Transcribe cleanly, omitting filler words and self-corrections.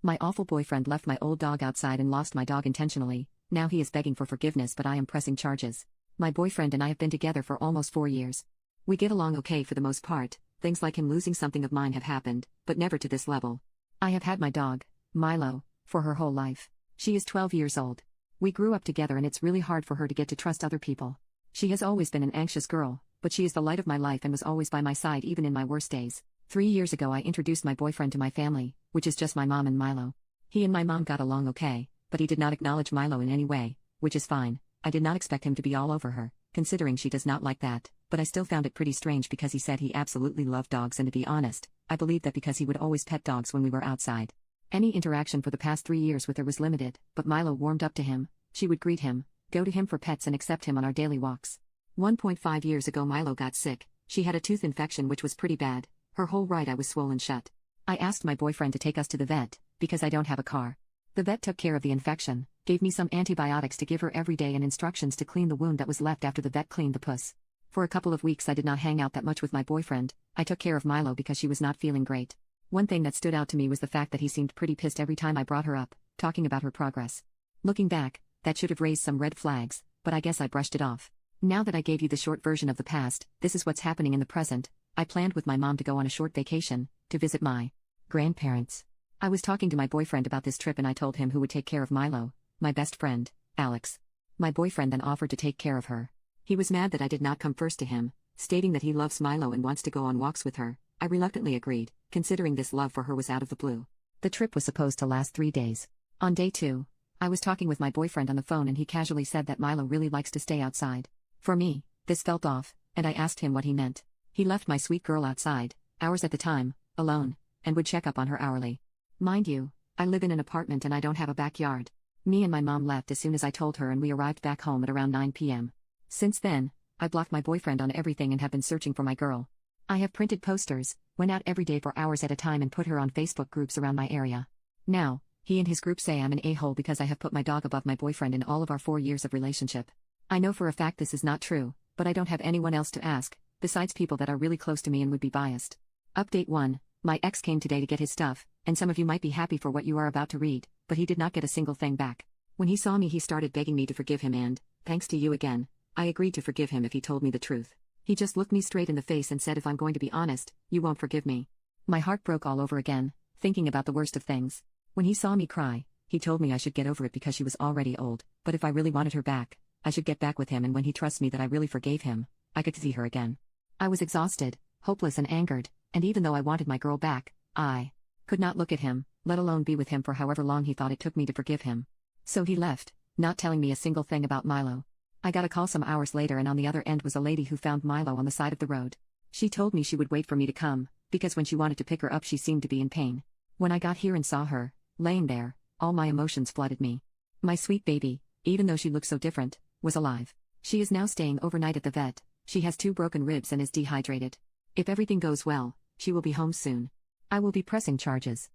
My awful boyfriend left my old dog outside and lost my dog intentionally. Now he is begging for forgiveness, but I am pressing charges. My boyfriend and I have been together for almost 4 years. We get along okay for the most part. Things like him losing something of mine have happened, but never to this level. I have had my dog, Milo, for her whole life. She is 12 years old. We grew up together and it's really hard for her to get to trust other people. She has always been an anxious girl, but she is the light of my life and was always by my side even in my worst days. 3 years ago I introduced my boyfriend to my family, which is just my mom and Milo. He and my mom got along okay, but he did not acknowledge Milo in any way, which is fine. I did not expect him to be all over her, considering she does not like that, but I still found it pretty strange because he said he absolutely loved dogs, and to be honest, I believed that because he would always pet dogs when we were outside. Any interaction for the past 3 years with her was limited, but Milo warmed up to him. She would greet him, go to him for pets and accept him on our daily walks. 1.5 years ago Milo got sick. She had a tooth infection which was pretty bad. Her whole right eye was swollen shut. I asked my boyfriend to take us to the vet, because I don't have a car. The vet took care of the infection, gave me some antibiotics to give her every day and instructions to clean the wound that was left after the vet cleaned the puss. For a couple of weeks I did not hang out that much with my boyfriend. I took care of Milo because she was not feeling great. One thing that stood out to me was the fact that he seemed pretty pissed every time I brought her up, talking about her progress. Looking back, that should have raised some red flags, but I guess I brushed it off. Now that I gave you the short version of the past, this is what's happening in the present. I planned with my mom to go on a short vacation, to visit my grandparents. I was talking to my boyfriend about this trip and I told him who would take care of Milo, my best friend, Alex. My boyfriend then offered to take care of her. He was mad that I did not come first to him, stating that he loves Milo and wants to go on walks with her. I reluctantly agreed, considering this love for her was out of the blue. The trip was supposed to last 3 days. On day 2, I was talking with my boyfriend on the phone and he casually said that Milo really likes to stay outside. For me, this felt off, and I asked him what he meant. He left my sweet girl outside, hours at the time, alone, and would check up on her hourly. Mind you, I live in an apartment and I don't have a backyard. Me and my mom left as soon as I told her and we arrived back home at around 9 p.m. Since then, I blocked my boyfriend on everything and have been searching for my girl. I have printed posters, went out every day for hours at a time and put her on Facebook groups around my area. Now, he and his group say I'm an a-hole because I have put my dog above my boyfriend in all of our 4 years of relationship. I know for a fact this is not true, but I don't have anyone else to ask, besides people that are really close to me and would be biased. Update 1. My ex came today to get his stuff, and some of you might be happy for what you are about to read, but he did not get a single thing back. When he saw me he started begging me to forgive him and, thanks to you again, I agreed to forgive him if he told me the truth. He just looked me straight in the face and said if I'm going to be honest, you won't forgive me. My heart broke all over again, thinking about the worst of things. When he saw me cry, he told me I should get over it because she was already old, but if I really wanted her back, I should get back with him, and when he trusts me that I really forgave him, I could see her again. I was exhausted, hopeless and angered, and even though I wanted my girl back, I could not look at him, let alone be with him for however long he thought it took me to forgive him. So he left, not telling me a single thing about Milo. I got a call some hours later and on the other end was a lady who found Milo on the side of the road. She told me she would wait for me to come, because when she wanted to pick her up she seemed to be in pain. When I got here and saw her, laying there, all my emotions flooded me. My sweet baby, even though she looked so different, was alive. She is now staying overnight at the vet. She has 2 broken ribs and is dehydrated. If everything goes well, she will be home soon. I will be pressing charges.